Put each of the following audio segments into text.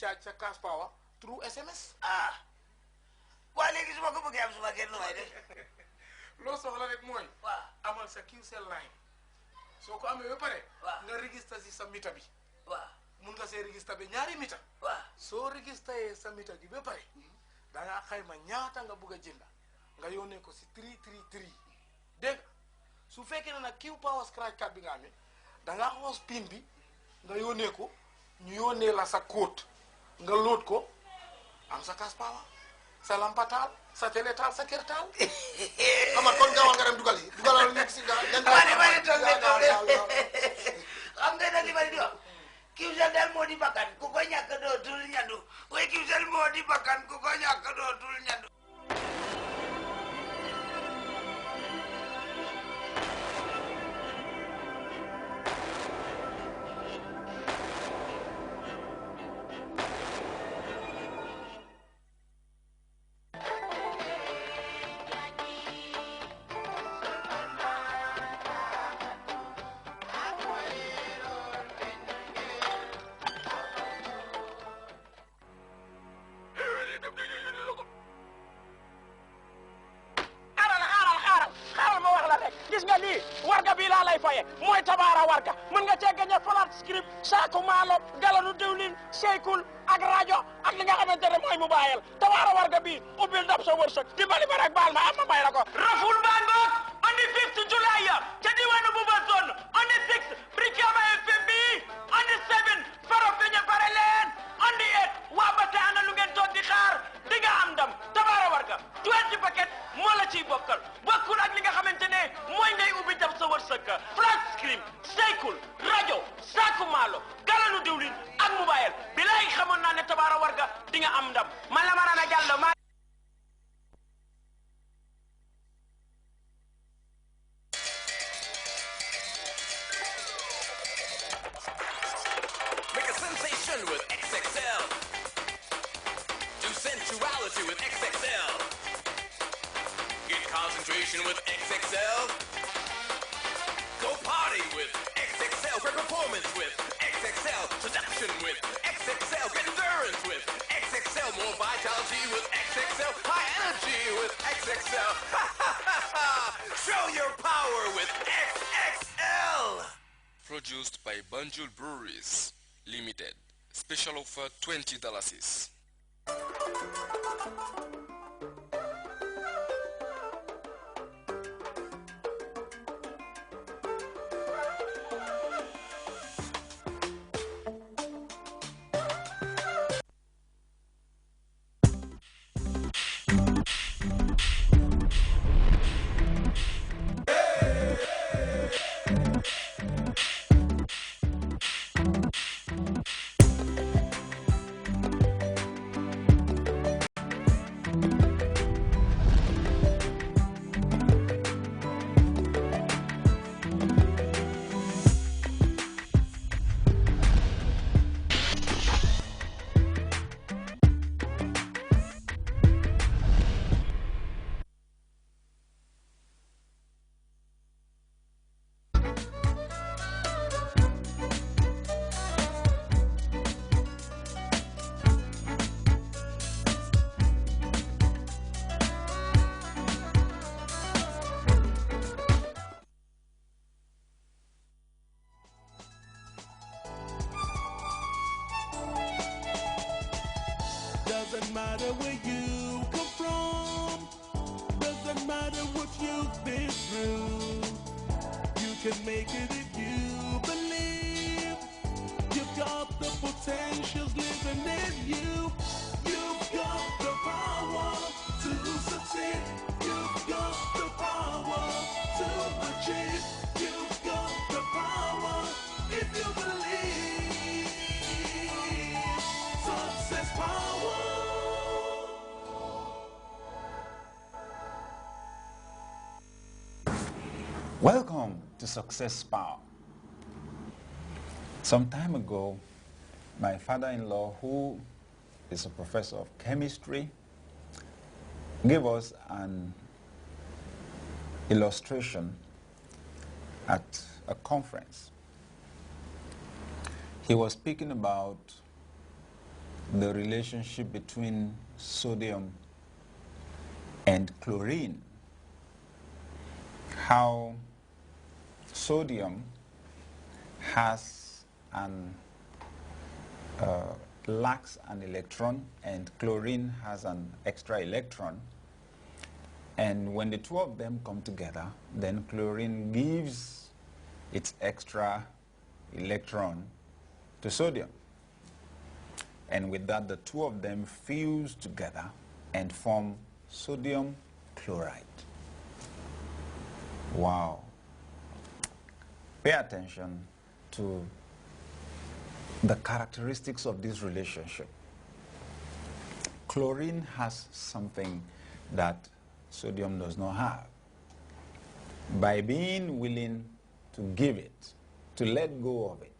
recharge sa cash power through SMS. waa léegi su ma ko bëggee am suma kër nu may def. loo soxla rek mooy. amal sa QCell line. soo ko amee ba pare. nga register si sa mita bi. mun nga see register bi ñaari mita. soo registré sa mita bi ba pare. da ngaa xayma ñaata nga bëgg a jënda nga yónnee ko si 333 dégg nga su fekkee ne nag Q Power scratch card bi nga amee da ngaa xoos pin bi nga yónnee ko ñu yónnee la sa code nga loot ko am sa cash power sa lampa taal sa télé taal sa kër taal. xam nga kon gaawal nga dem dugal yi dugalal nekk si nga. xam nga nag li ma di wax QCell daal moo di bakkan ku ko ñàkk dootul ñandu waaye QCell moo di bakkan ku ko ñàkk dootul ñandu. gis nga lii warga bi laa lay faye mooy tabaara warga mën nga cee gagné flat script saaku maalo galanu diwlin seykul ak rajo ak li nga xamante ne mooy mobile tabaara warga bi ubbil dab sa wërsëg dimbali ma rek baal ma am ma may la ko raful baa ngoog on the 5th July ca diwaanu Buba Zone on the 6th Brikama FM bi on the 7th Farafenni pare leen on the 8th waa ba te ana lu ngeen toog di xaar di nga am ndam tabaara warga 20 paquet moo la ciy bokkal bokkul ak li nga xamante ne mooy ngay ubbi dab sa wërsëg flat screen seykul rajo saaku maalo galanu diwlin ak mobile bilaay xamoon naa ne tabaara warga di nga am ndam man la Marana Jallow ma Make a sensation with XXL. Do sensuality with XXL. Get concentration with XXL. Go party with XXL. Great performance with XXL. Seduction with XXL. Great endurance with XXL. More vitality with XXL. High energy with XXL. Show your power with XXL. Produced by Banjul Breweries Limited. Special offer $20. Doesn't matter where you come from, doesn't matter what you've been through. You can make it if you believe. You've got the potentials living in you. You've got the power to succeed. You've got the power to achieve. You've got the power if you believe. Success power. Welcome to Success Power. Some time ago, my father-in-law, who is a professor of chemistry, gave us an illustration at a conference. He was speaking about the relationship between sodium and chlorine, how sodium has lacks an electron and chlorine has an extra electron, and when the two of them come together, then chlorine gives its extra electron to sodium, and with that the two of them fuse together and form sodium chloride. Wow. Pay attention to the characteristics of this relationship. Chlorine has something that sodium does not have. By being willing to give it, to let go of it,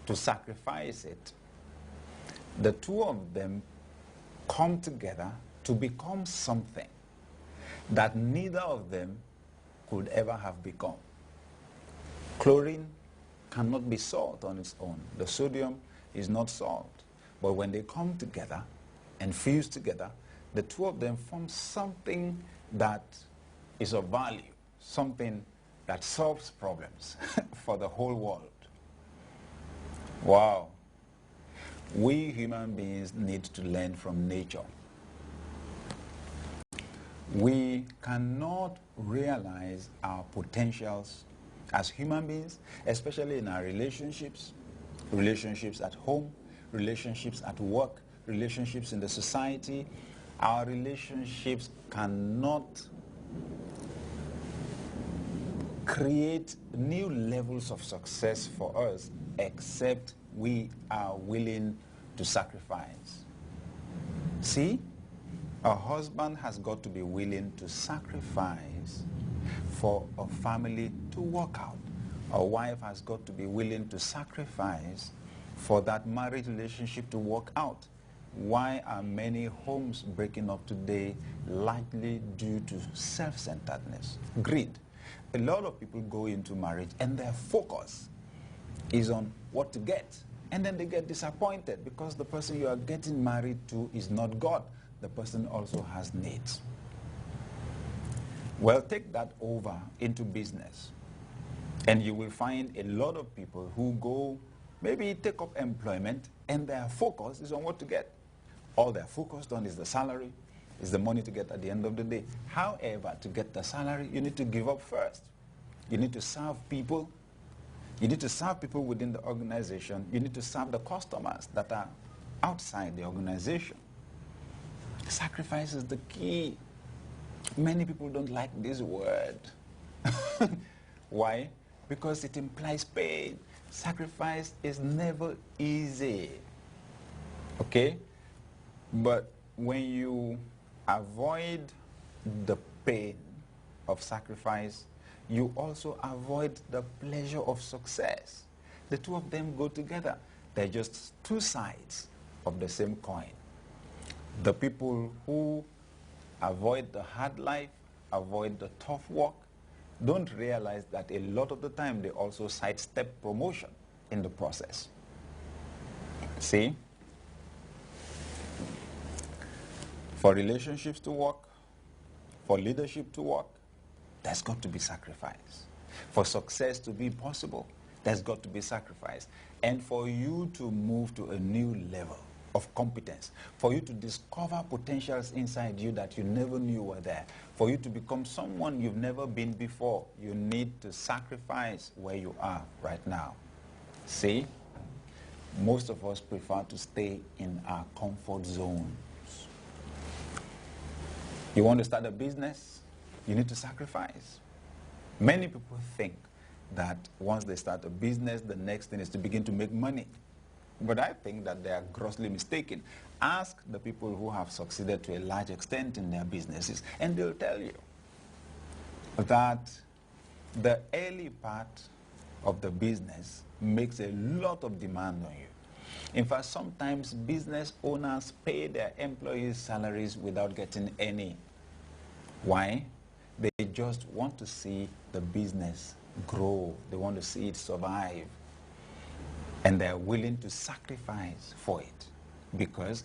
to sacrifice it, the two of them come together to become something that neither of them could ever have become. Chlorine cannot be salt on its own. The sodium is not salt. But when they come together and fuse together, the two of them form something that is of value, something that solves problems for the whole world. Wow. We human beings need to learn from nature. We cannot realize our potentials as human beings, especially in our relationships, relationships at home, relationships at work, relationships in the society. Our relationships cannot create new levels of success for us except we are willing to sacrifice. See? A husband has got to be willing to sacrifice for a family to work out. A wife has got to be willing to sacrifice for that marriage relationship to work out. Why are many homes breaking up today? Likely due to self-centeredness, greed. A lot of people go into marriage and their focus is on what to get. And then they get disappointed because the person you are getting married to is not God. The person also has needs. Well, take that over into business, and you will find a lot of people who go, maybe take up employment, and their focus is on what to get. All they're focused on is the salary, is the money to get at the end of the day. However, to get the salary, you need to give up first. You need to serve people. You need to serve people within the organization. You need to serve the customers that are outside the organization. Sacrifice is the key. Many people don't like this word. Why? Because it implies pain. Sacrifice is never easy. Okay? But when you avoid the pain of sacrifice, you also avoid the pleasure of success. The two of them go together. They're just two sides of the same coin. The people who avoid the hard life, avoid the tough work, don't realize that a lot of the time they also sidestep promotion in the process. See? For relationships to work, for leadership to work, there's got to be sacrifice. For success to be possible, there's got to be sacrifice. And for you to move to a new level of competence, for you to discover potentials inside you that you never knew were there, for you to become someone you've never been before, you need to sacrifice where you are right now. See? Most of us prefer to stay in our comfort zones. You want to start a business? You need to sacrifice. Many people think that once they start a business, the next thing is to begin to make money. But I think that they are grossly mistaken. Ask the people who have succeeded to a large extent in their businesses, and they'll tell you that the early part of the business makes a lot of demand on you. In fact, sometimes business owners pay their employees' salaries without getting any. Why? They just want to see the business grow. They want to see it survive. And they're willing to sacrifice for it. because